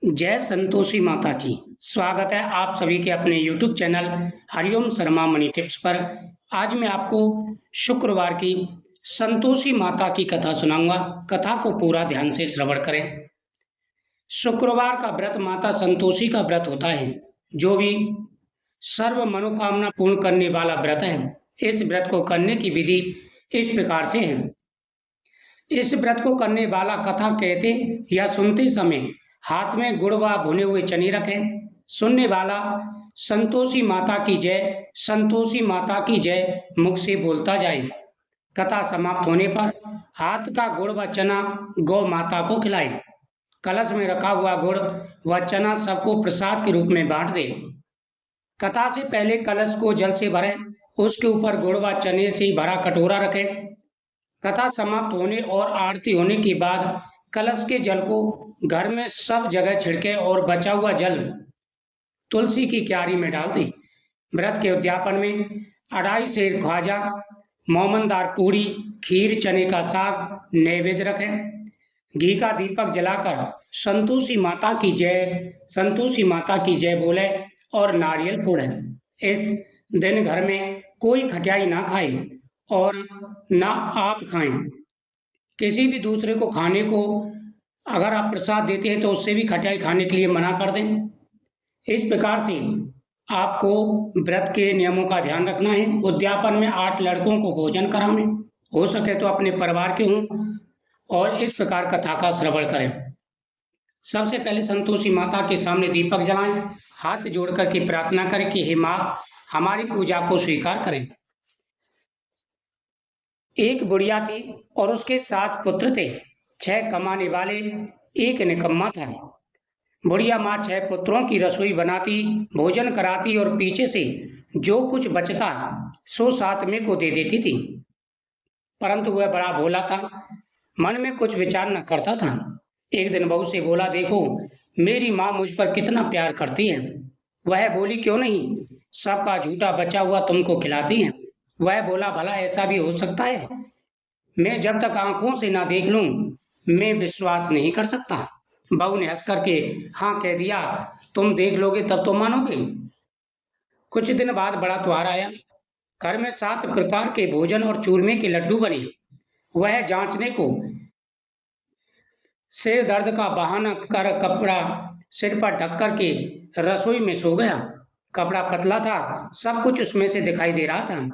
जय संतोषी माता की। स्वागत है आप सभी के अपने YouTube channel Hariom Sharma money tips पर। आज मैं आपको शुक्रवार की संतोषी माता की कथा सुनाऊंगा। कथा को पूरा ध्यान से श्रवण करें। शुक्रवार का व्रत माता संतोषी का व्रत होता है, जो भी सर्व मनोकामना पूर्ण करने वाला व्रत है। इस व्रत को करने की विधि इस प्रकार से है। इस व्रत को करने वाला कथा कहते या सुनते समय हाथ में गुड़ व भुने हुए चने रखें। सुनने वाला संतोषी माता की जय, संतोषी माता की जय मुख से बोलता जाए। कथा समाप्त होने पर हाथ का गुड़ व चना गौ माता को खिलाए। कलश में रखा हुआ गुड़ व चना सबको प्रसाद के रूप में बांट दे। कथा से पहले कलश को जल से भरें, उसके ऊपर गुड़ व चने से भरा कटोरा रखें। कथा समाप्त होने और आरती होने के बाद कलश के जल को घर में सब जगह छिड़के और बचा हुआ जल तुलसी की क्यारी में डाल दें। व्रत के उद्यापन में अढ़ाई सेर ख्वाजा, मोमनदार पूड़ी, खीर, चने का साग नैवेद्य रखें। घी का दीपक जलाकर संतोषी माता की जय, संतोषी माता की जय बोले और नारियल फोड़ें। इस दिन घर में कोई खटियाई ना खाए और ना आप खाएं। किसी भी दूसरे को खाने को अगर आप प्रसाद देते हैं तो उससे भी खटियाई खाने के लिए मना कर दें। इस प्रकार से आपको व्रत के नियमों का ध्यान रखना है। उद्यापन में 8 लड़कों को भोजन करावें, हो सके तो अपने परिवार के हों, और इस प्रकार कथा का श्रवण करें। सबसे पहले संतोषी माता के सामने दीपक जलाएं, हाथ जोड़ करके प्रार्थना करें कि हे माँ, हमारी पूजा को स्वीकार करें। एक बुढ़िया थी और उसके 7 पुत्र थे। 6 कमाने वाले, एक निकम्मा था। बुढ़िया माँ 6 पुत्रों की रसोई बनाती, भोजन कराती और पीछे से जो कुछ बचता सो 7वें को दे देती थी। परंतु वह बड़ा भोला था, मन में कुछ विचार न करता था। एक दिन बहू से बोला, देखो मेरी माँ मुझ पर कितना प्यार करती है। वह बोली, क्यों नहीं, सबका झूठा बचा हुआ तुमको खिलाती है। वह बोला, भला ऐसा भी हो सकता है? मैं जब तक आंखों से ना देख लूं मैं विश्वास नहीं कर सकता। बहू ने हंस करके हाँ कह दिया, तुम देख लोगे तब तो मानोगे। कुछ दिन बाद बड़ा त्योहार आया। घर में 7 प्रकार के भोजन और चूरमे के लड्डू बने। वह जांचने को सिर दर्द का बहाना कर कपड़ा सिर पर ढक कर के रसोई में सो गया। कपड़ा पतला था, सब कुछ उसमें से दिखाई दे रहा था।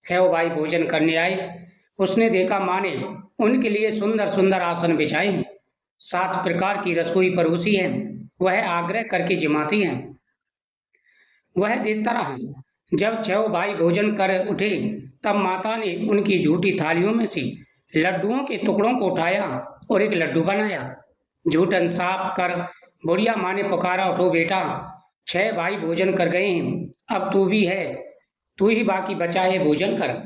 6 भाई भोजन करने आए। उसने देखा माँ ने उनके लिए सुंदर सुंदर आसन बिछाए हैं, 7 प्रकार की रसोई परोसी है। वह आग्रह करके जिमाती है। वह देखता रहा। जब 6 भाई भोजन कर उठे तब माता ने उनकी झूठी थालियों में से लड्डुओं के टुकड़ों को उठाया और एक लड्डू बनाया। झूठन साफ कर बुढ़िया माँ ने पुकारा, उठो बेटा, 6 भाई भोजन कर गए हैं, अब तू भी है, तू ही बाकी बचा है, भोजन कर,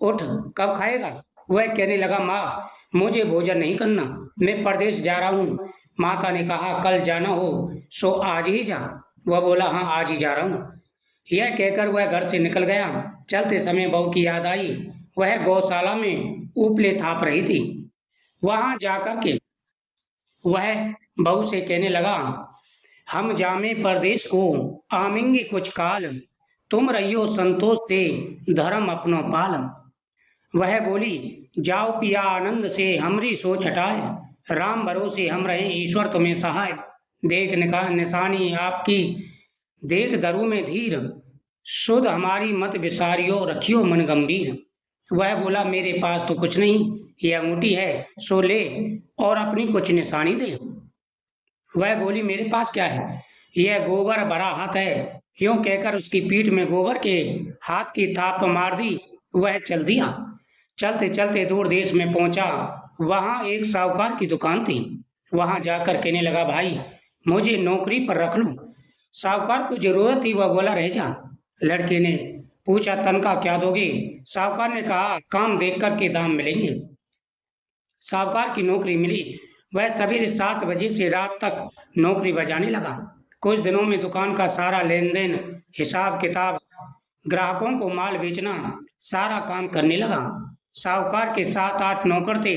उठ, कब खाएगा? वह कहने लगा, माँ मुझे भोजन नहीं करना, मैं परदेश जा रहा हूँ। माता ने कहा, कल जाना हो सो आज ही जा। वह बोला, हाँ आज ही जा रहा हूँ। यह कहकर वह घर से निकल गया। चलते समय बहू की याद आई। वह गौशाला में उपले थाप रही थी। वहां जाकर के वह बहू से कहने लगा, हम जामे परदेश को आमेंगे कुछ काल, तुम रहियो संतोष से धर्म अपनो पाल। वह बोली, जाओ पिया आनंद से हमरी सोच हटाए, राम भरोसे हम रहे ईश्वर तुम्हें सहाय। देख निशानी आपकी, देख दरु में धीर, शुद्ध हमारी मत विसारियो, रखियो मन गंभीर। वह बोला, मेरे पास तो कुछ नहीं, यह अंगूठी है सो ले और अपनी कुछ निशानी दे। वह बोली, मेरे पास क्या है, यह गोबर भरा हाथ है। यूं कहकर उसकी पीठ में गोबर के हाथ की थाप मार दी। वह चल दिया। चलते चलते दूर देश में पहुंचा। वहां एक साहूकार की दुकान थी। वहां जाकर कहने लगा, भाई मुझे नौकरी पर रख लो। साहूकार को जरूरत थी, वह बोला, रह जा। लड़के ने पूछा, तनख्वाह क्या दोगे? साहूकार ने कहा, काम देख कर के दाम मिलेंगे। साहूकार की नौकरी मिली। वह सवेरे 7 बजे से रात तक नौकरी बजाने लगा। कुछ दिनों में दुकान का सारा लेन देन, हिसाब किताब, ग्राहकों को माल बेचना, सारा काम करने लगा। साहूकार के 7-8 नौकर थे,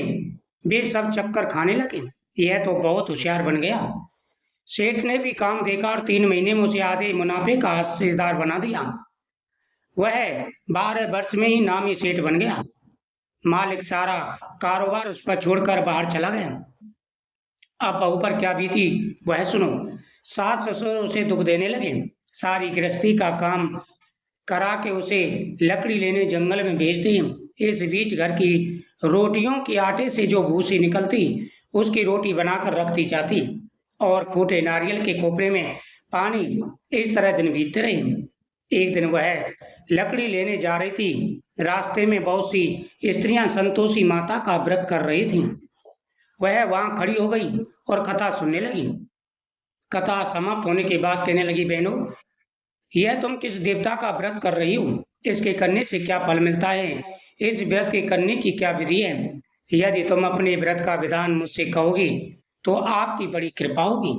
वे सब चक्कर खाने लगे। यह तो बहुत होशियार बन गया। सेठ ने भी काम देखा और 3 महीने में उसे आधे मुनाफे का हिस्सेदार बना दिया। वह 12 वर्ष में ही नामी सेठ बन गया। मालिक सारा कारोबार उस पर छोड़कर बाहर चला गया। अब बहू पर क्या बीती वह सुनो। सास ससुर उसे दुख देने लगे। सारी गृहस्थी का काम करा के उसे लकड़ी लेने जंगल में भेज दी। इस बीच घर की रोटियों के आटे से जो भूसी निकलती उसकी रोटी बनाकर रखती जाती और फूटे नारियल के कोपरे में पानी। इस तरह दिन बीतते रहे। एक दिन वह लकड़ी लेने जा रही थी। रास्ते में बहुत सी स्त्रियां संतोषी माता का व्रत कर रही थीं। वह वहां खड़ी हो गई और कथा सुनने लगी। कथा समाप्त होने के बाद कहने लगी, बहनों, यह तुम किस देवता का व्रत कर रही हो? इसके करने से क्या फल मिलता है? इस व्रत के करने की क्या विधि है? यदि तुम अपने व्रत का विधान मुझसे कहोगी तो आपकी बड़ी कृपा होगी।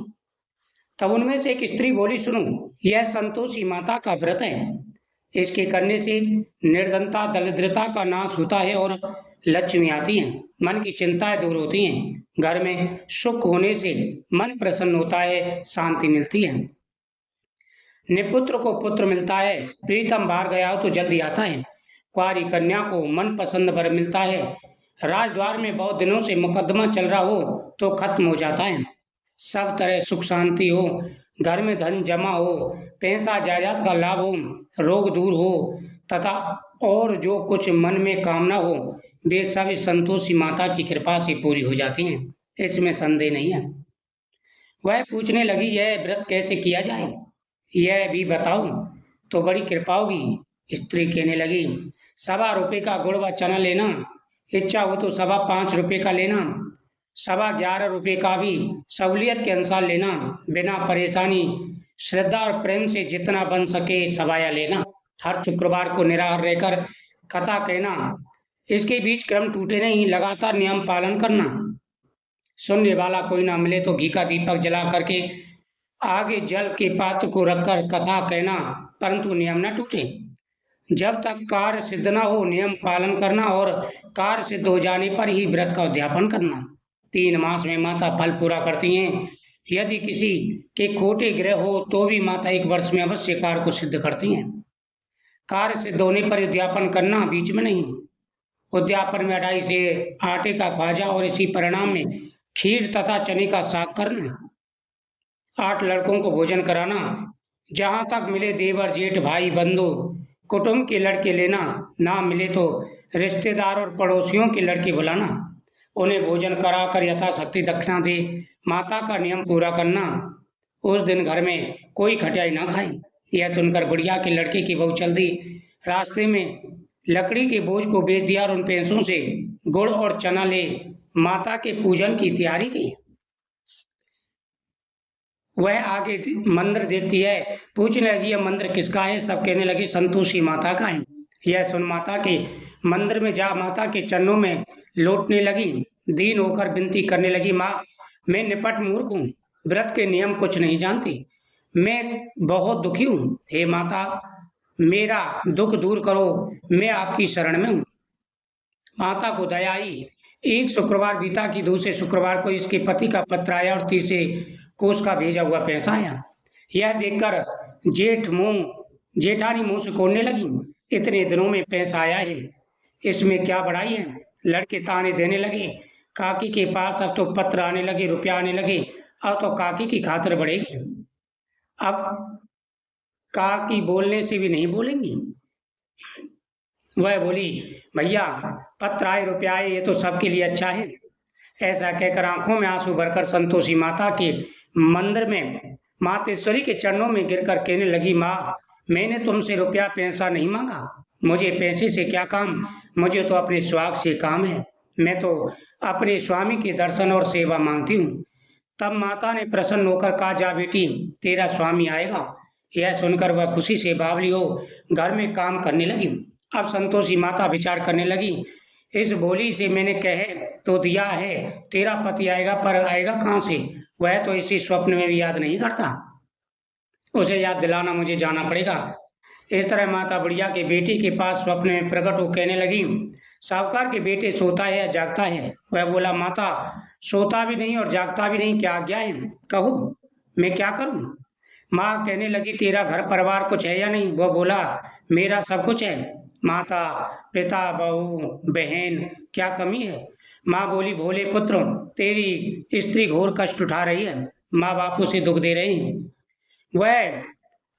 तब उनमें से एक स्त्री बोली, सुनो, यह संतोषी माता का व्रत है। इसके करने से निर्धनता दरिद्रता का नाश होता है और लक्ष्मी आती है। मन की चिंताएं दूर होती हैं। घर में सुख होने से मन प्रसन्न होता है, शांति मिलती है। निपुत्र को पुत्र मिलता है। प्रीतम बाहर गया हो तो जल्दी आता है। कुंवारी कन्या को मनपसंद वर मिलता है। राजद्वार में बहुत दिनों से मुकदमा चल रहा हो तो खत्म हो जाता है। सब तरह सुख शांति हो, घर में धन जमा हो, पैसा जायदाद का लाभ हो, रोग दूर हो तथा और जो कुछ मन में कामना हो वे सब संतोषी माता की कृपा से पूरी हो जाती हैं। इसमें संदेह नहीं है। वह पूछने लगी, यह व्रत कैसे किया जाए, यह भी बताओ तो बड़ी कृपा होगी। स्त्री कहने लगी, 1.25 का गुड़ व चना लेना, इच्छा हो तो 5.25 का लेना, 11.25 का भी सहूलियत के अनुसार लेना, बिना परेशानी श्रद्धा और प्रेम से जितना बन सके सवाया लेना। हर शुक्रवार को निराहार रहकर कथा कहना। इसके बीच क्रम टूटे नहीं, लगातार नियम पालन करना। सुनने वाला कोई ना मिले तो घी का दीपक जला करके आगे जल के पात्र को रखकर कथा कहना, परंतु नियम न टूटे। जब तक कार्य सिद्ध न हो नियम पालन करना और कार्य सिद्ध हो जाने पर ही व्रत का उद्यापन करना। 3 मास में माता फल पूरा करती हैं। यदि किसी के खोटे ग्रह हो तो भी माता 1 वर्ष में अवश्य कार्य को सिद्ध करती हैं। कार्य सिद्ध होने पर उद्यापन करना, बीच में नहीं। उद्यापन में 2.5 से आटे का ख्वाजा और इसी परिणाम में खीर तथा चने का साग करना। 8 लड़कों को भोजन कराना। जहाँ तक मिले देवर जेठ भाई बंधु कुटुंब के लड़के लेना, ना मिले तो रिश्तेदार और पड़ोसियों के लड़के बुलाना। उन्हें भोजन कराकर यथाशक्ति दक्षिणा दे माता का नियम पूरा करना। उस दिन घर में कोई खटाई ना खाए। यह सुनकर बुढ़िया के लड़के की बहू चल दी। रास्ते में लकड़ी के बोझ को बेच दिया और उन पैसों से गुड़ और चना ले माता के पूजन की तैयारी की। वह आगे मंदिर देखती है, पूछने लगी, यह मंदिर किसका है? सब कहने लगे, संतोषी माता का है। यह सुन माता के मंदिर में जा माता के चरणों में लौटने लगी। दीन होकर विनती करने लगी, माँ, मैं निपट मूर्ख हूँ, व्रत के नियम कुछ नहीं जानती, मैं बहुत दुखी हूँ। हे माता, मेरा दुख दूर करो, मैं आपकी शरण में हूँ। माता को दया आई। एक शुक्रवार बीता कि दूसरे शुक्रवार को इसके पति का पत्र आया और तीसरे को उसका भेजा हुआ पैसा आया। यह देखकर जेठानी मुंह से कोड़ने लगी, इतने दिनों में पैसा आया है, इसमें क्या बड़ाई है? लड़के ताने देने लगे, काकी के पास अब तो पत्र आने लगे, रुपया आने लगे, अब तो काकी की खातिर बढ़ेगी। अब काकी बोलने से भी नहीं बोलेंगी। वह बोली, भैया, पत्र आए रुपया आए, ये तो सबके लिए अच्छा है। ऐसा कहकर आंखों में आंसू भरकर संतोषी माता के मंदिर में मातेश्वरी के चरणों में गिरकर कहने लगी, माँ, मैंने तुमसे रुपया पैसा नहीं मांगा, मुझे पैसे से क्या काम, मुझे तो अपने स्वाग से काम है। मैं तो अपने स्वामी के दर्शन और सेवा मांगती हूँ। तब माता ने प्रसन्न होकर कहा, जा बेटी, तेरा स्वामी आएगा। यह सुनकर वह खुशी से बावली हो घर में काम करने लगी। अब संतोषी माता विचार करने लगी, इस बोली से मैंने कहे तो दिया है तेरा पति आएगा, पर आएगा कहाँ से? वह तो इसी स्वप्न में भी याद नहीं करता, उसे याद दिलाना मुझे जाना पड़ेगा। इस तरह माता बुढ़िया के बेटे के पास स्वप्न में प्रकट हो कहने लगी, साहूकार के बेटे सोता है या जागता है? वह बोला, माता, सोता भी नहीं और जागता भी नहीं, क्या आज्ञा है, कहो। मैं क्या करूं? माँ कहने लगी, तेरा घर परिवार कुछ है या नहीं? वह बोला, मेरा सब कुछ है, माता, पिता, बहू, बहन, क्या कमी है? माँ बोली, भोले पुत्र, तेरी स्त्री घोर कष्ट उठा रही है, माँ बाप उसे दुख दे रहे हैं, वह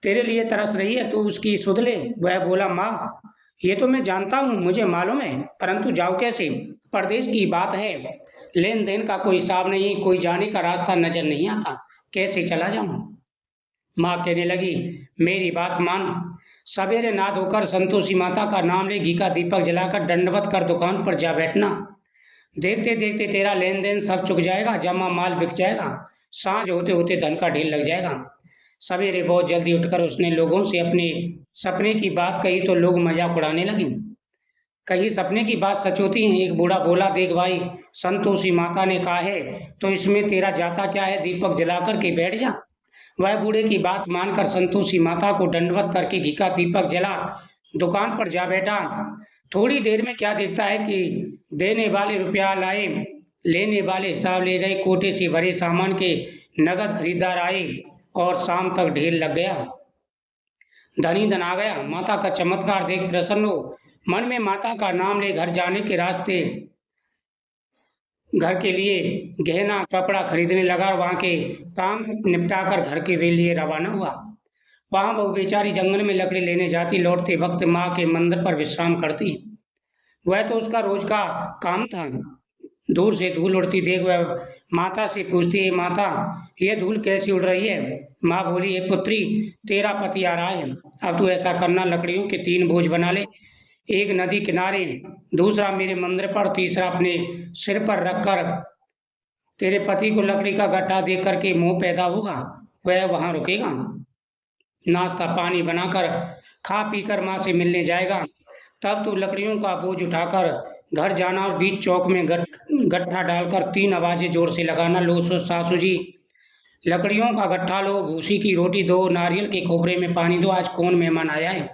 तेरे लिए तरस रही है, तू उसकी सुध ले। वह बोला, माँ ये तो मैं जानता हूँ, मुझे मालूम है, परंतु जाऊँ कैसे? परदेश की बात है, लेन देन का कोई हिसाब नहीं, कोई जाने का रास्ता नजर नहीं आता, कैसे चला जाऊँ? माँ कहने लगी, मेरी बात मान, सवेरे नहा धोकर संतोषी माता का नाम ले, घी का दीपक जलाकर दंडवत कर दुकान पर जा बैठना। देखते देखते तेरा लेन देन सब चुक जाएगा, जमा माल बिक जाएगा, सांझ होते होते धन का ढेर लग जाएगा। सवेरे बहुत जल्दी उठकर उसने लोगों से अपने सपने की बात कही तो लोग मजाक उड़ाने लगे। कहीं सपने की बात सच होती है? एक बूढ़ा बोला, देख भाई, संतोषी माता ने कहा है तो इसमें तेरा जाता क्या है, दीपक जला कर के बैठ जा। वह बूढ़े की बात मानकर संतोषी माता को दंडवत करके घी का दीपक जला दुकान पर जा बैठा। थोड़ी देर में क्या देखता है कि देने वाले रुपया लाए, लेने वाले हिसाब ले गए, कोटे से भरे सामान के नगद खरीदार आए और शाम तक ढेर लग गया। धनी धन आ गया। माता का चमत्कार देख प्रसन्न हो मन में माता का नाम ले घर जाने के रास्ते, घर के लिए गहना कपड़ा खरीदने लगा और वहाँ के काम निपटाकर घर के लिए रवाना हुआ। वहाँ वो बेचारी जंगल में लकड़ी लेने जाती, लौटते वक्त माँ के मंदिर पर विश्राम करती। वह तो उसका रोज का काम था। दूर से धूल उड़ती देख वह माता से पूछती है, माता ये धूल कैसी उड़ रही है? माँ बोली, है पुत्री, तेरा पति आ रहा है, अब तू ऐसा करना, लकड़ियों के 3 बोझ बना ले, एक नदी किनारे, दूसरा मेरे मंदिर पर, तीसरा अपने सिर पर रखकर। तेरे पति को लकड़ी का गट्ठा देख करके मोह पैदा होगा, वह वहाँ रुकेगा, नाश्ता पानी बनाकर खा पीकर माँ से मिलने जाएगा। तब तू लकड़ियों का बोझ उठाकर घर जाना और बीच चौक में गट्ठा डालकर 3 आवाजें जोर से लगाना, लो सासू जी, लकड़ियों का गट्ठा लो, भूसी की रोटी दो, नारियल के कोपरे में पानी दो, आज कौन मेहमान आया है?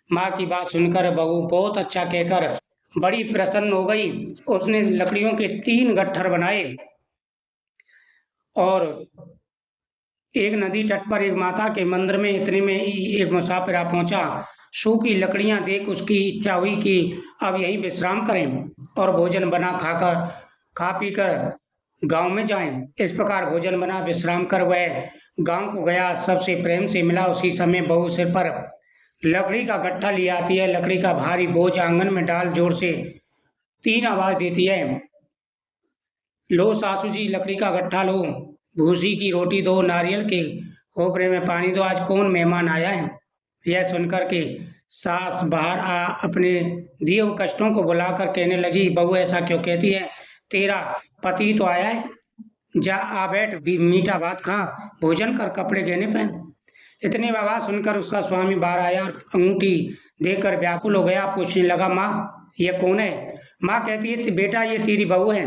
माँ की बात सुनकर बहू बहुत अच्छा कहकर बड़ी प्रसन्न हो गई। उसने लकड़ियों के 3 गट्ठर बनाए और एक नदी तट पर एक माता के मंदिर में, इतने में एक मुसाफिर आ पहुंचा। सूखी लकड़ियां देख उसकी इच्छा हुई कि अब यहीं विश्राम करें और भोजन बना खाकर खा पीकर गांव में जाएं। इस प्रकार भोजन बना विश्राम कर वह गांव को गया, सबसे प्रेम से मिला। उसी समय बहू सिर पर लकड़ी का गट्ठा ले आती है, लकड़ी का भारी बोझ आंगन में डाल जोर से 3 आवाज देती है, लो सासू जी, लकड़ी का गट्ठा लो, भूसी की रोटी दो, नारियल के खोपरे में पानी दो, आज कौन मेहमान आया है? यह सुनकर के सास बाहर आ अपने दिए हुए कष्टों को बुलाकर कहने लगी, बहू ऐसा क्यों कहती है? तेरा पति तो आया है, जा आ बैठ, मीठा भात खा, भोजन कर, कपड़े गहने पहन। इतनी आवाज सुनकर उसका स्वामी बाहर आया और अंगूठी देखकर व्याकुल हो गया। पूछने लगा, माँ ये कौन है? माँ कहती है, बेटा ये तेरी बहू है,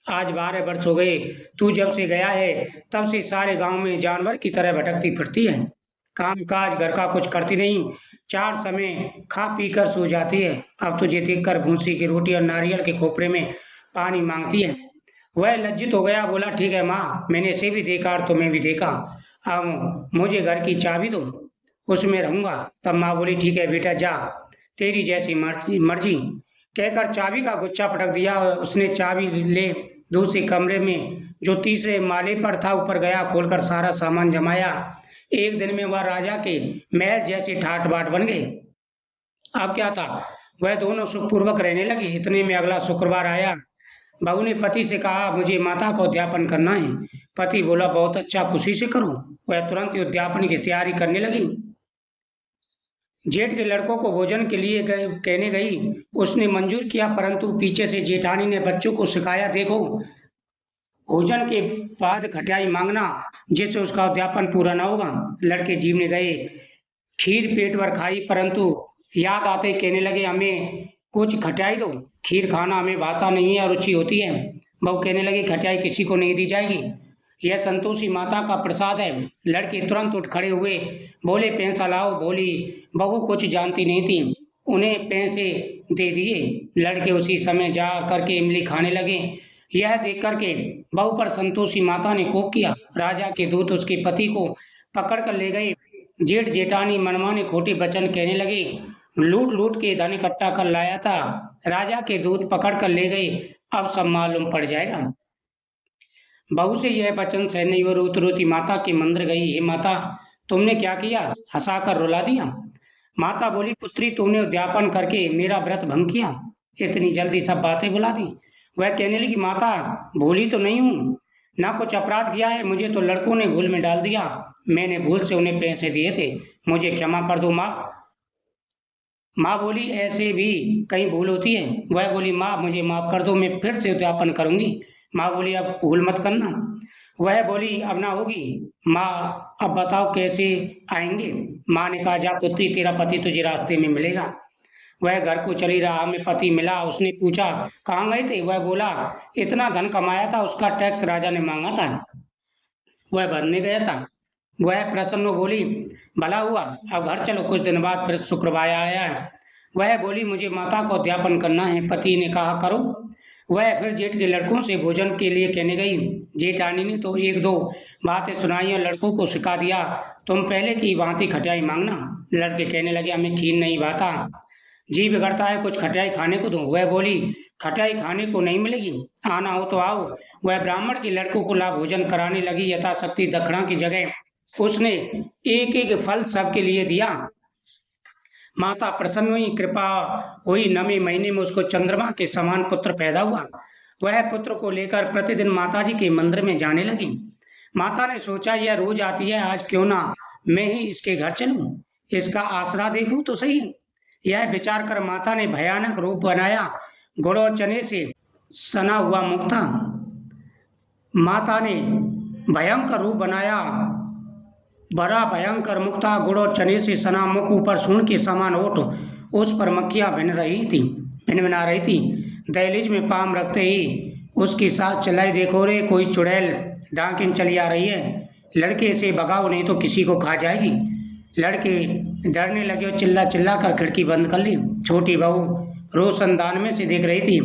आज 12 वर्ष हो गए, तू जब से गया है तब से सारे गांव में जानवर की तरह भटकती फिरती है, काम काज घर का कुछ करती नहीं, 4 समय खा पी कर सो जाती है, अब तुझे देखकर भूसी की रोटी और नारियल के खोपरे में पानी मांगती है। वह लज्जित हो गया, बोला, ठीक है माँ, मैंने इसे भी देखा और तुम्हें भी देखा, अब मुझे घर की चाबी दो, उसमें रहूंगा। तब माँ बोली, ठीक है बेटा, जा, तेरी जैसी मर्जी मर्जी कहकर चाबी का गुच्छा पटक दिया। उसने चाबी ले दूसरे कमरे में जो तीसरे माले पर था ऊपर गया, खोलकर सारा सामान जमाया। एक दिन में वह राजा के महल जैसे ठाट बाट बन गए। अब क्या था, वह दोनों सुखपूर्वक रहने लगे। इतने में अगला शुक्रवार आया। बहू ने पति से कहा, मुझे माता का उद्यापन करना है। पति बोला, बहुत अच्छा, खुशी से करो। वह तुरंत ही उद्यापन की तैयारी करने लगी। जेठ के लड़कों को भोजन के लिए कहने गई, उसने मंजूर किया, परंतु पीछे से जेठानी ने बच्चों को सिखाया, देखो भोजन के बाद खटाई मांगना, जिससे उसका उद्यापन पूरा न होगा। लड़के जीवने गए, खीर पेट भर खाई, परंतु याद आते कहने लगे, हमें कुछ खटाई दो, खीर खाना हमें भाता नहीं है, रुचि होती है। बहू कहने लगी, खटाई किसी को नहीं दी जाएगी, यह संतोषी माता का प्रसाद है। लड़के तुरंत उठ खड़े हुए, बोले, पैसा लाओ। बोली बहू कुछ जानती नहीं थी, उन्हें पैसे दे दिए। लड़के उसी समय जा करके इमली खाने लगे। यह देख करके बहू पर संतोषी माता ने कोप किया, राजा के दूत उसके पति को पकड़ कर ले गए। जेठ जेठानी मनमाने खोटे वचन कहने लगे। लूट लूट के धन इकट्ठा कर लाया था, राजा के दूत पकड़ कर ले गए, अब सब मालूम पड़ जाएगा। बहू से यह वचन सहन नहीं हुआ, रोती रोती माता के मंदिर गई। हे माता, तुमने क्या किया? हंसाकर रुला दिया। माता बोली, पुत्री, तुमने उद्यापन करके मेरा व्रत भंग किया, इतनी जल्दी सब बातें भुला दी। वह कहने लगी, माता, भूली तो नहीं हूँ, ना कुछ अपराध किया है, मुझे तो लड़कों ने भूल में डाल दिया, मैंने भूल से उन्हें पैसे दिए थे, मुझे क्षमा कर दो माँ। माँ बोली, ऐसे भी कहीं भूल होती है? वह बोली, माँ, मुझे माफ़ कर दो, मैं फिर से उद्यापन करूंगी। माँ बोली, अब भूल मत करना। वह बोली, अब ना होगी। माँ, अब बताओ कैसे आएंगे? माँ ने कहा, जा पुत्री, तेरा पति तुझे रास्ते में मिलेगा। वह घर को चली रहा में पति मिला। उसने पूछा, कहाँ गए थे? वह बोला, इतना धन कमाया था, उसका टैक्स राजा ने मांगा था, वह भरने गया था। वह प्रसन्न बोली, भला हुआ, अब घर चलो, कुछ दिन बाद फिर शुक्रवार आया है। वह बोली, मुझे माता को अध्यापन करना है। पति ने कहा, करो। वह फिर जेठ के लड़कों से भोजन के लिए कहने गई। जेठानी ने तो एक दो बातें सुनाई और लड़कों को सिखा दिया, तुम पहले की भांति खटाई मांगना। लड़के कहने लगे, हमें खीर नहीं भाता, जी बिगड़ता है, कुछ खटाई खाने को दो। वह बोली, खटाई खाने को नहीं मिलेगी, आना हो तो आओ। वह ब्राह्मण के लड़कों को ला भोजन कराने लगी। यथाशक्ति दक्षिणा की जगह उसने एक एक फल सबके लिए दिया। माता प्रसन्न हुई, कृपा हुई। 9वें महीने में उसको चंद्रमा के समान पुत्र पैदा हुआ। वह पुत्र को लेकर प्रतिदिन माताजी के मंदिर में जाने लगी। माता ने सोचा, यह रोज आती है, आज क्यों ना मैं ही इसके घर चलूं, इसका आसरा देखूं तो सही। यह विचार कर माता ने भयानक रूप बनाया। गुड़ और चने से सना हुआ मुक्ता, माता ने भयंकर रूप बनाया, बड़ा भयंकर मुक्ता, गुड़ और चने से सना मुख, ऊपर सूंड के समान ओठ, उस पर मक्खियाँ भिनभिना रही थी। दहलीज में पाम रखते ही उसकी सास चिल्लाई, देखो रे, कोई चुड़ैल डाकिन चली आ रही है, लड़के से भगाओ नहीं तो किसी को खा जाएगी। लड़के डरने लगे और चिल्ला चिल्ला कर खिड़की बंद कर ली। छोटी बहू रोशनदान में से देख रही थी,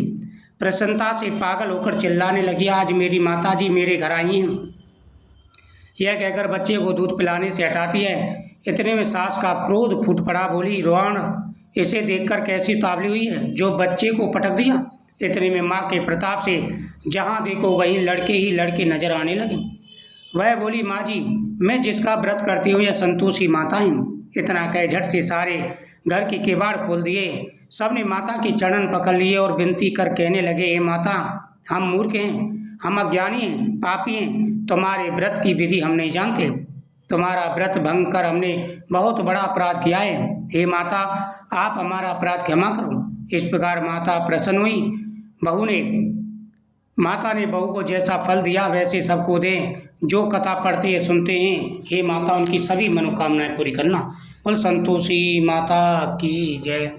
प्रसन्नता से पागल होकर चिल्लाने लगी, आज मेरी माताजी मेरे घर आई हैं। यह कहकर बच्चे को दूध पिलाने से हटाती है। इतने में सास का क्रोध फूट पड़ा। बोली, रोहन, इसे देखकर कैसी तावली हुई है, जो बच्चे को पटक दिया। इतने में माँ के प्रताप से जहाँ देखो वहीं लड़के ही लड़के नजर आने लगे। वह बोली, माँ जी, मैं जिसका व्रत करती हूँ यह संतोषी माता है। इतना कह झट से सारे घर के किवाड़ खोल दिए। सबने माता के चरण पकड़ लिए और विनती कर कहने लगे, हे माता, हम मूर्ख हैं, हम अज्ञानी हैं, पापी हैं, तुम्हारे व्रत की विधि हम नहीं जानते, तुम्हारा व्रत भंग कर हमने बहुत बड़ा अपराध किया है। हे माता, आप हमारा अपराध क्षमा करो। इस प्रकार माता प्रसन्न हुई। माता ने बहू को जैसा फल दिया वैसे सबको दें। जो कथा पढ़ते हैं सुनते हैं, हे माता, उनकी सभी मनोकामनाएं पूरी करना। बोल संतोषी माता की जय।